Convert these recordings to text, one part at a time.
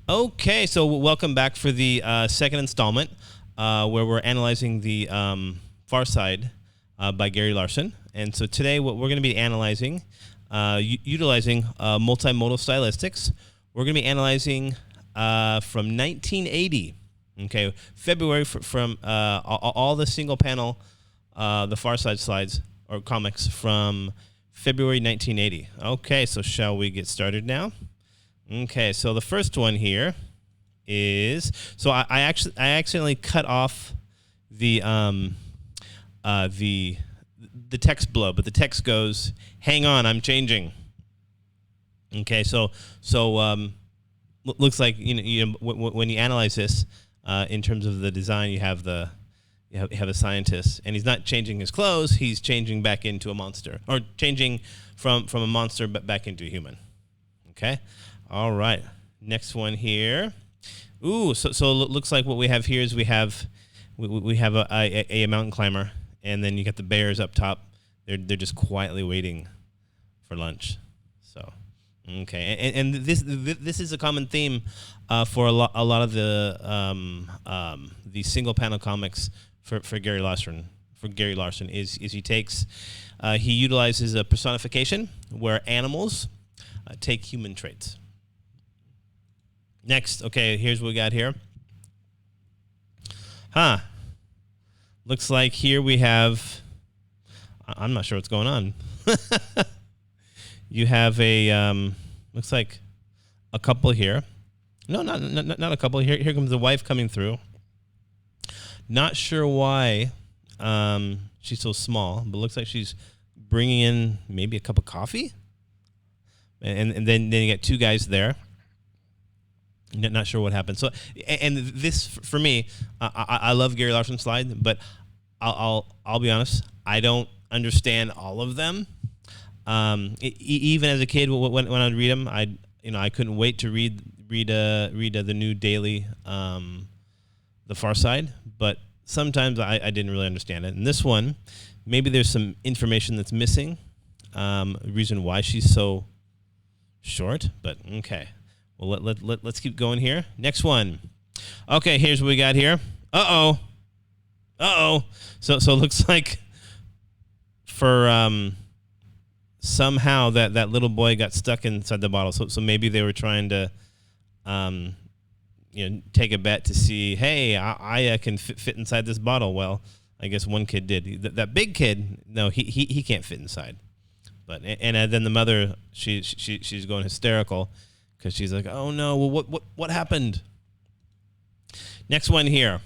Okay, so welcome back for the second installment, where we're analyzing the Far Side by Gary Larson. And so today, what we're going to be analyzing, utilizing multimodal stylistics, we're going to be analyzing from 1980. Okay, February from all the single panel, the Far Side slides or comics from February 1980. Okay, so shall we get started now? Okay, so the first one here is I accidentally cut off the text below, but the text goes, "Hang on, I'm changing." Okay, so looks like when you analyze this in terms of the design, you have a scientist, and he's not changing his clothes; he's changing back into a monster, or changing from a monster back into a human. Okay. All right, next one here. Ooh, so it looks like what we have here is we have a mountain climber, and then you got the bears up top. They're just quietly waiting for lunch. So, okay, and this is a common theme for a lot of the single panel comics for Gary Larson. For Gary Larson is he takes he utilizes a personification where animals take human traits. Next, okay, here's what we got here. Looks like here we have, I'm not sure what's going on. You have looks like a couple here. No, not a couple. Here comes the wife coming through. Not sure why she's so small, but looks like she's bringing in maybe a cup of coffee. And then you get two guys there. Not sure what happened. So, and this for me, I love Gary Larson's slide, but I'll be honest, I don't understand all of them. Even as a kid, when I'd read them, I couldn't wait to read the new daily, The Far Side. But sometimes I didn't really understand it. And this one, maybe there's some information that's missing, reason why she's so short. But okay. Well, let's keep going here. Next one. Okay, here's what we got here. Uh-oh. So it looks like for somehow that little boy got stuck inside the bottle. So maybe they were trying to take a bet to see, hey, I can fit inside this bottle. Well, I guess one kid did. That big kid, no, he can't fit inside. But and then the mother, she's going hysterical. Because she's like, oh no, well, what happened? Next one here.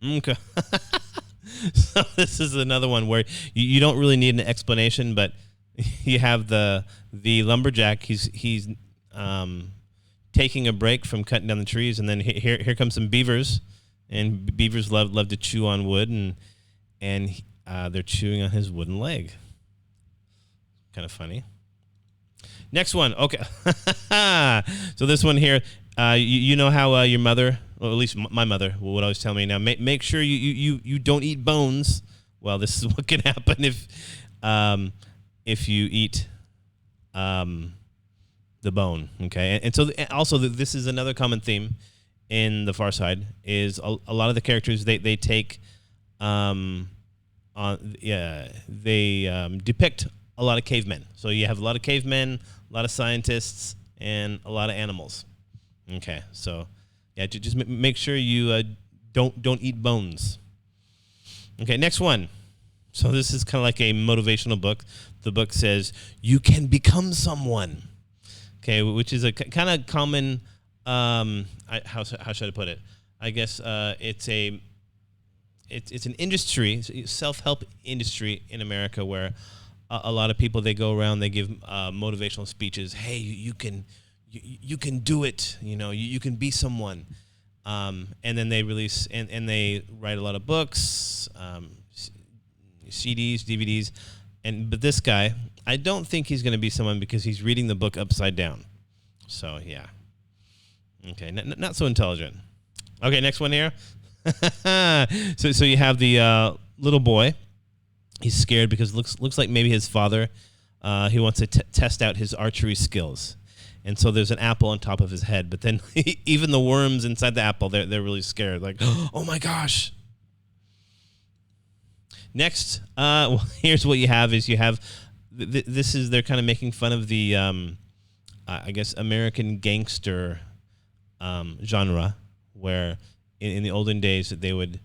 Okay. So this is another one where you don't really need an explanation, but you have the lumberjack. He's taking a break from cutting down the trees, and then here comes some beavers, and beavers love to chew on wood, and they're chewing on his wooden leg. Kind of funny. Next one, okay. So this one here, you know how your mother, or at least my mother, would always tell me, now make sure you don't eat bones. Well, this is what can happen if you eat the bone. Okay, and so also this is another common theme in the Far Side is a lot of the characters they take they depict a lot of cavemen. So you have a lot of cavemen, a lot of scientists, and a lot of animals. Okay, so yeah, just make sure you don't eat bones. Okay, next one. So this is kind of like a motivational book. The book says you can become someone. Okay, which is a kind of common. How should I put it? I guess it's an industry, self-help industry in America where a lot of people, they go around, they give motivational speeches. Hey, you can do it. You can be someone. And then they release and they write a lot of books, CDs, DVDs. But this guy, I don't think he's going to be someone because he's reading the book upside down. So yeah. Okay, not so intelligent. Okay, next one here. So you have the little boy. He's scared because looks like maybe his father, he wants to test out his archery skills. And so there's an apple on top of his head, but then even the worms inside the apple, they're really scared. Like, oh my gosh. Next, well, here's what you have is this is they're kind of making fun of the I guess American gangster genre, where in the olden days they would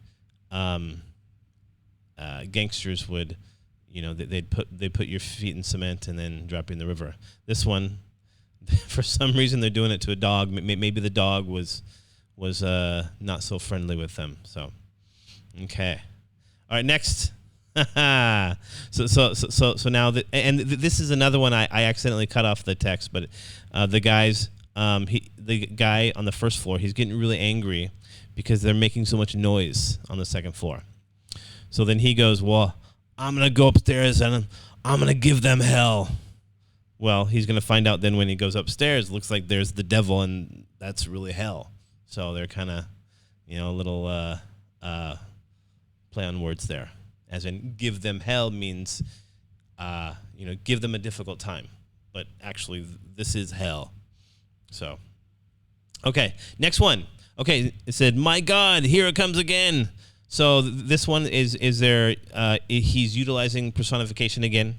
gangsters would, they'd put your feet in cement and then drop you in the river. This one, for some reason, they're doing it to a dog. Maybe the dog was not so friendly with them. So, okay, all right, next. so now this is another one I accidentally cut off the text, but the guy on the first floor, he's getting really angry because they're making so much noise on the second floor. So then he goes, well, I'm going to go upstairs and I'm going to give them hell. Well, he's going to find out then when he goes upstairs, looks like there's the devil, and that's really hell. So they're kind of, a little play on words there. As in, give them hell means, give them a difficult time. But actually, this is hell. So, okay, next one. Okay, it said, my God, here it comes again. So this one is he's utilizing personification again,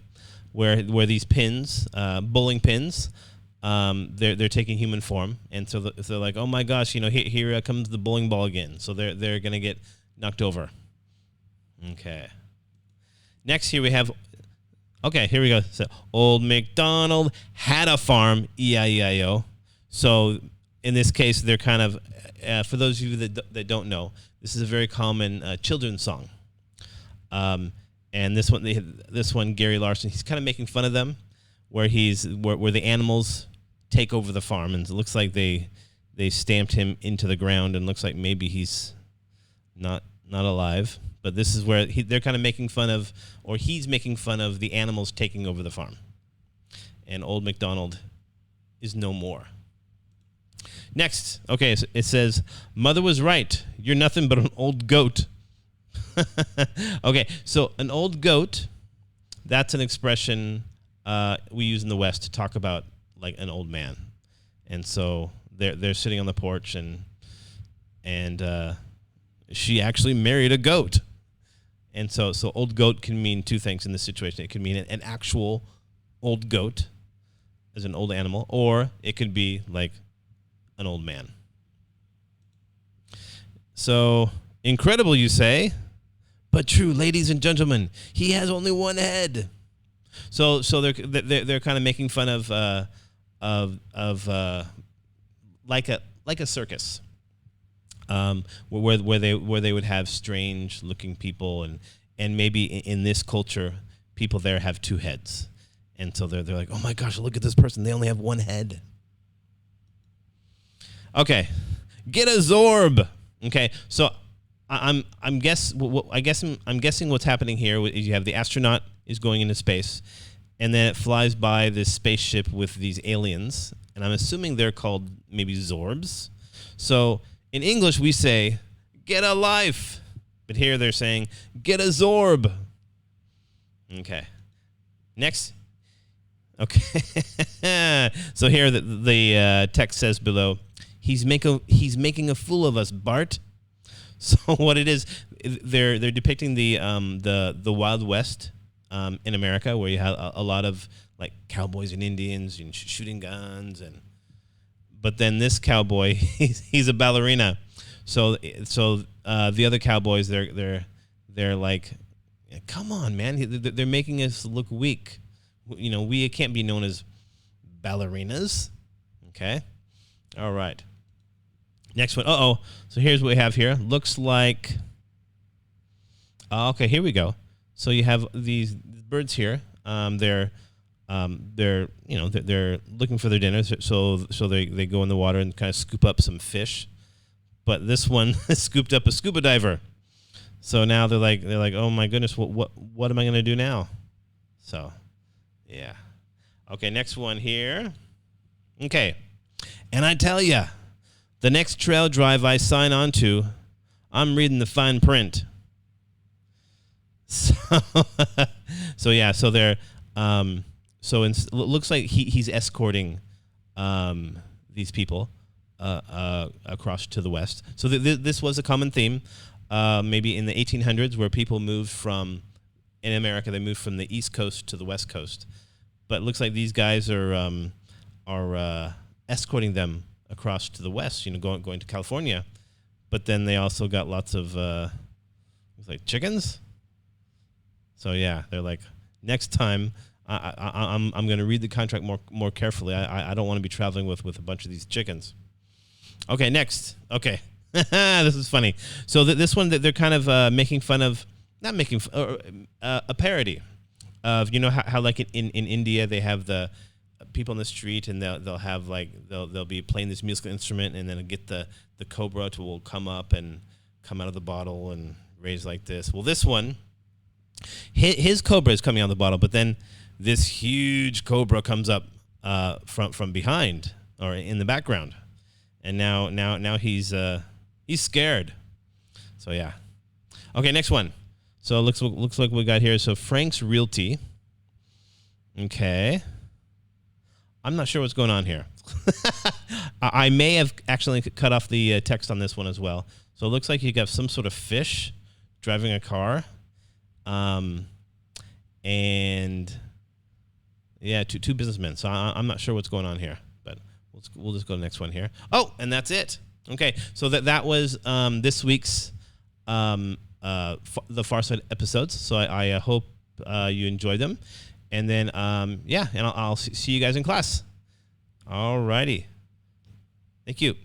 where these pins, bowling pins, they're taking human form, and so they're like, oh my gosh, here comes the bowling ball again. So they're gonna get knocked over. Okay. Next here we have. Okay, here we go. So, old MacDonald had a farm, E-I-E-I-O. So in this case, they're kind of, for those of you that don't know, this is a very common children's song. And this one, Gary Larson, he's kind of making fun of them, where the animals take over the farm, and it looks like they stamped him into the ground, and looks like maybe he's not alive. But this is where they're kind of making fun of, or he's making fun of the animals taking over the farm. And old MacDonald is no more. Next, okay, so it says, mother was right. You're nothing but an old goat. Okay, so an old goat, that's an expression we use in the West to talk about like an old man. And so they're sitting on the porch, and she actually married a goat. And so old goat can mean two things in this situation. It could mean an actual old goat as an old animal, or it could be like an old man. So, incredible, you say, but true, ladies and gentlemen. He has only one head. So they're kind of making fun of like a circus. Where they would have strange looking people, and maybe in this culture people there have two heads, and so they're like, oh my gosh, look at this person, they only have one head. Okay, get a Zorb. Okay, so I'm guessing what's happening here is you have the astronaut is going into space, and then it flies by this spaceship with these aliens, and I'm assuming they're called maybe Zorbs. So in English, we say, get a life. But here they're saying, get a Zorb. Okay. Next. Okay. So here the text says below, he's making a fool of us, Bart. So what it is, they're depicting the Wild West in America, where you have a lot of like cowboys and Indians and shooting guns, but then this cowboy, he's a ballerina. So the other cowboys, they're like, come on, man, they're making us look weak. We can't be known as ballerinas. Okay, all right. Next one. So here's what we have here. Looks like. Okay, here we go. So you have these birds here. They're looking for their dinner. So they go in the water and kind of scoop up some fish. But this one scooped up a scuba diver. So now they're like, oh my goodness, what am I gonna do now? So, yeah. Okay, next one here. Okay, and I tell ya, the next trail drive I sign on to, I'm reading the fine print. So yeah, so they're it looks like he's escorting these people across to the west. So this was a common theme, maybe in the 1800s, where people moved from, in America, they moved from the East Coast to the West Coast. But it looks like these guys are escorting them across to the west, going to California. But then they also got lots of chickens. So yeah, they're like, next time I'm going to read the contract more carefully. I don't want to be traveling with a bunch of these chickens. Okay, next. Okay, this is funny. So this one that they're kind of making fun of, not making a parody of, how like in India they have the people in the street, and they'll have they'll be playing this musical instrument, and then get the Cobra will come up and come out of the bottle and raise like this. Well, this one, his Cobra is coming out of the bottle, but then this huge Cobra comes up from behind or in the background, and now he's scared. So yeah. Okay, next one. So looks like we got here. So Frank's Realty. Okay. I'm not sure what's going on here. I may have actually cut off the text on this one as well. So it looks like you got some sort of fish driving a car. And yeah, two businessmen. So I'm not sure what's going on here, but we'll just go to the next one here. Oh, and that's it. Okay, so that was this week's the Far Side episodes. So I hope you enjoyed them. And then, and I'll see you guys in class. All righty. Thank you.